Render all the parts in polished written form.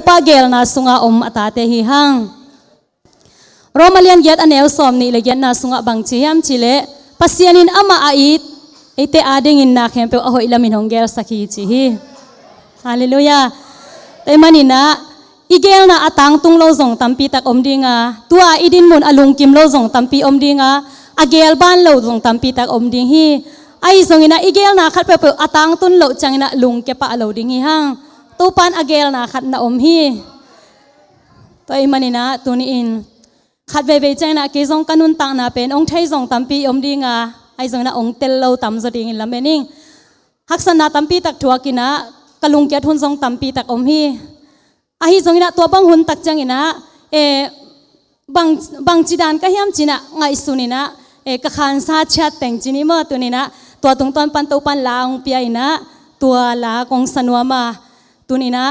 pa gel na sunga atate hi hang Romalian get anel som ni le get na sunga bang chiam chile pasianin ama ait ite ading in na khem pe ahoi lamin hongger sakhi chi hi hallelujah te manina igel na atang tung lo zong tampi tak omdinga tua idin mun alung kim lo zong tampi omdinga agel ban lo zong tampi tak omding hi ai zongina igel na khat pe atang tun lo changina lung ke pa lo ding hi hang to pan agel na khat na om hi toy manina tuni in khat ve ve changna ke zong kanun tang na pen ong thai zong tampi omdinga ai zongna ong tel lo tam zo ding in lamening haksana tampi tak thuakina kalung ke thun zong tampi tak om hi ahi zongina to bang hun tak changina bang chidan ka hiam china ngai sunina ka khan sa chat teng chini ma tunina to tung ton pan to pan laung pia ina to la kong sanwa ma tunina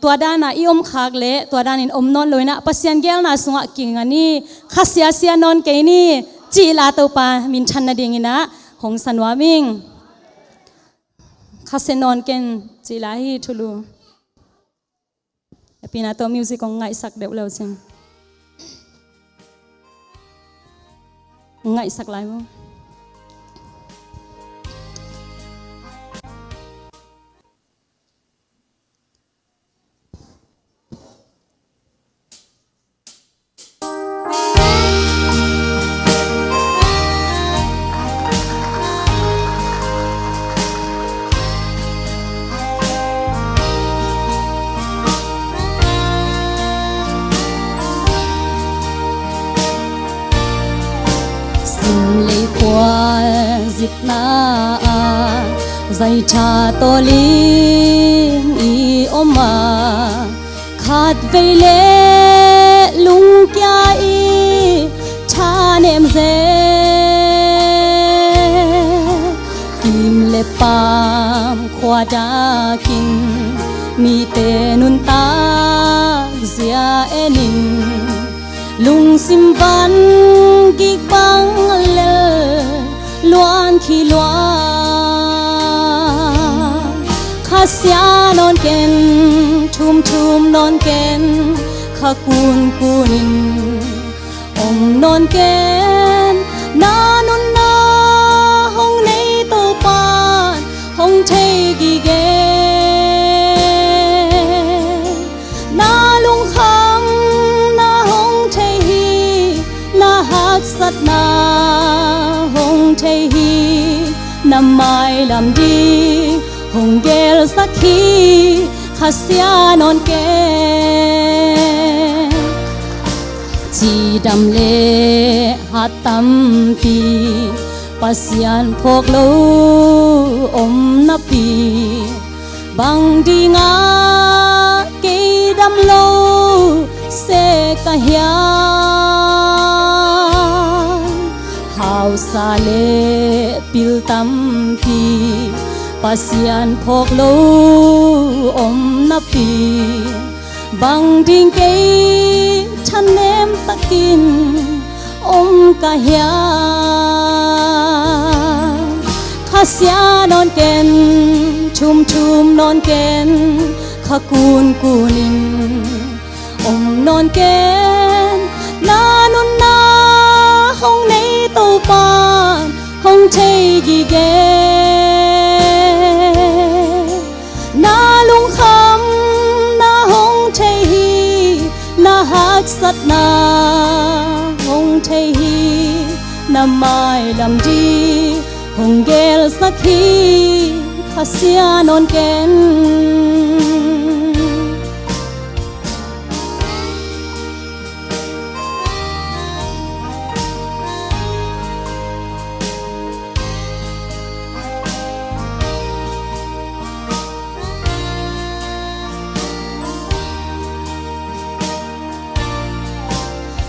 to dana i khak le to danin non loina pasian gel na sunga kingani khasia sia non ke ni chi la to pa min chan na ding ina hong sanwa ming khasenon ken chi la hi thulu pina to music ong ngai sak deuh lo ching ngai sak lai mo dịch na dây cha to ling i oma khát vây lệ lung kia i cha nem dê kim lệ pam khoa đa kin mi te nun ta zia enin lung sim van gig bang le luan khi luan khasia non ken thum non ken khakun kunin non ken na non na hong nei to pan hong thei gi ge na lung kham na hong thei hi na hak sat na hong thei hi nam mai lam di hong gel sakhi khasia non ke chi dam le hatam pi pasian phok lo om na pi bang di nga ke dam lo se ka hia hau sa le pil tam pi pasian phok lo om na pi bang ding ke chan nem takin om ka hia khasia non ken thum non ken khakun kunin om non ken na non na hong nei to pan hong thei gi ge na lung kham na hong thei hi na hak sat na hong thei hi na mai lam di hong gel sakhi khasia non ken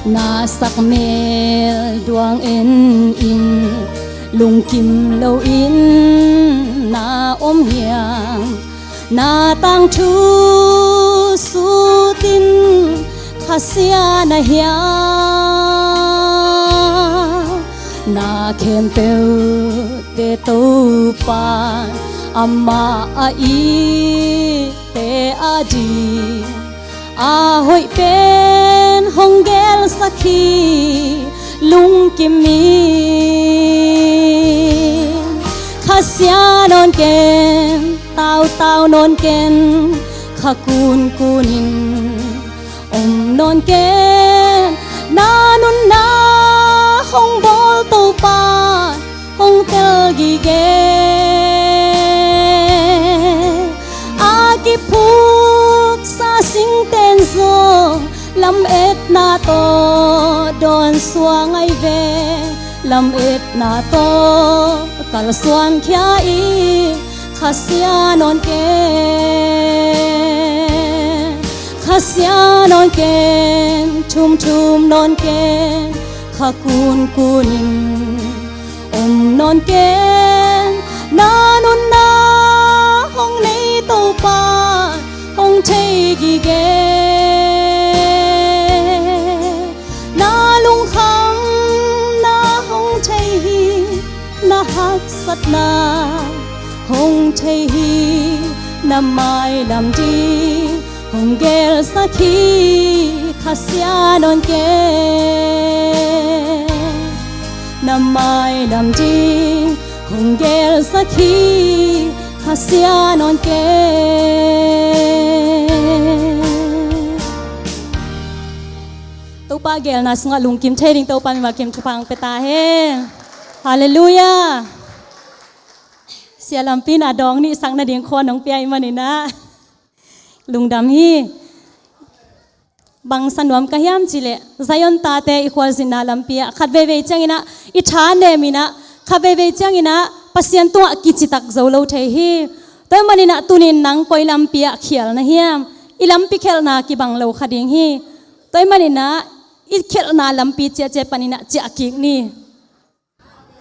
na sak mel duang en in lung kim lo in na om hiang na tang thu su tin khasia na hia na khem peu te to pa amma a i te a di ahoy pen honggel sakhi lung kimi khasya non ken tao non ken khakun kunin non ken na nun na hong bol to pa hong tel gi ge agi phuk sa sing ten zo lam et na to don suang ai ve lam et na to kal suan khya i khasya non ken khasya non ken thum non ken khakun kunin non ken na nun na hong nei to pa hong thei gi ge na lung kham na hong thei hi na hak sat na hong thei hi na mai lam di hong gel sakhi khasya non ken na mai lam di hong gel sakhi khasya non ken to pa gel na sunga lung kim thei ding to pa mi ma kim thupang peta he hallelujah sia lam pin adong ni sang na ding khon nong piai ma ni na lung dam hi bang sanwam ka hiam chile zayon ta te I khwal zina lampia khat ve ve changina I tha ne mina khat ve ve changina pasien to ki chitak zolo the hi toy manina tunin nang koi lampia khial na hiam I lampi khel na ki bang lo khading hi toy manina I khel na lampi che che panina che akik ni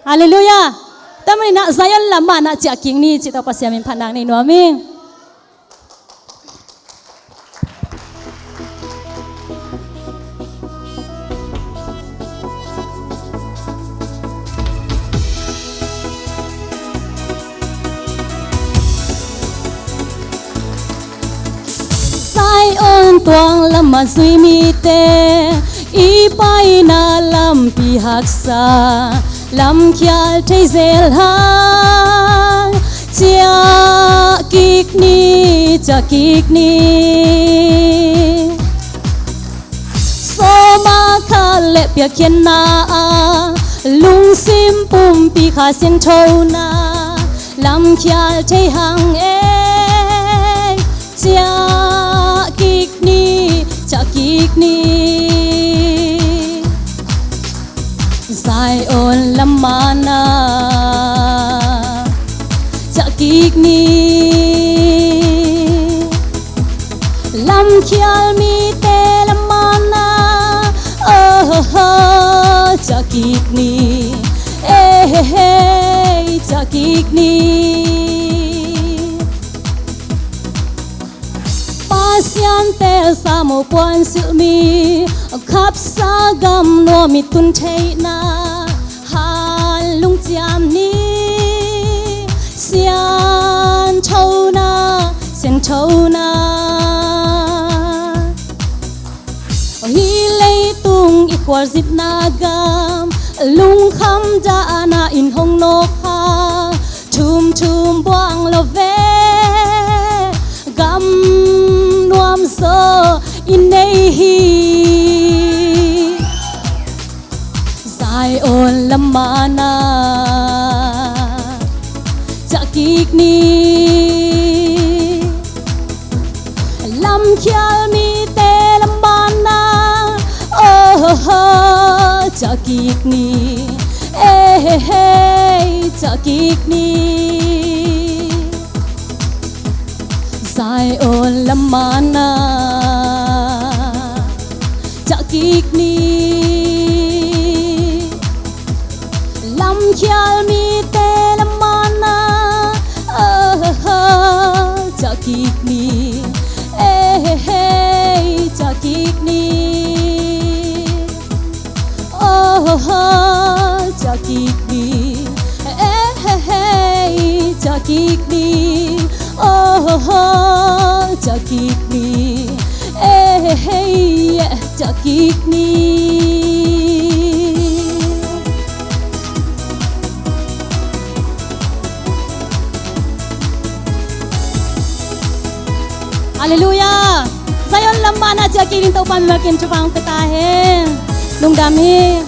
hallelujah toy manina zayon lama na che akik ni chi to pasiam in phanang ni noming on tuang lama zui mi te I pai na lam pi haksa lam khial thei zel hang chia kik ni so ma kha le pya khen na lung sim pum pi kha sin thau na lam khial thei hang e chia kik ni sai on lamana cha kik ni lam khial mi te lamana cha kik ni cha kik ni pasian tel sa mo puan sil mi khap sa gam no mi tun thei na han lung chiam ni sian thau na sen thau na hi lei tung I kwar zit na gam lung kham da na in hong no kha thum buang lo ve gam nuam so in nei hi zai on lamana cha kik ni lam khial mi te lamana cha kik ni cha kik ni sai on lamana cha kik ni lam khial mi te lamana cha kik ni cha kik ni cha kik ni cha kik ni cha kik ni จะกิกนี้Hallelujah. Zayon lamana ja kirin to pan makin chupang katahe. Lung dami.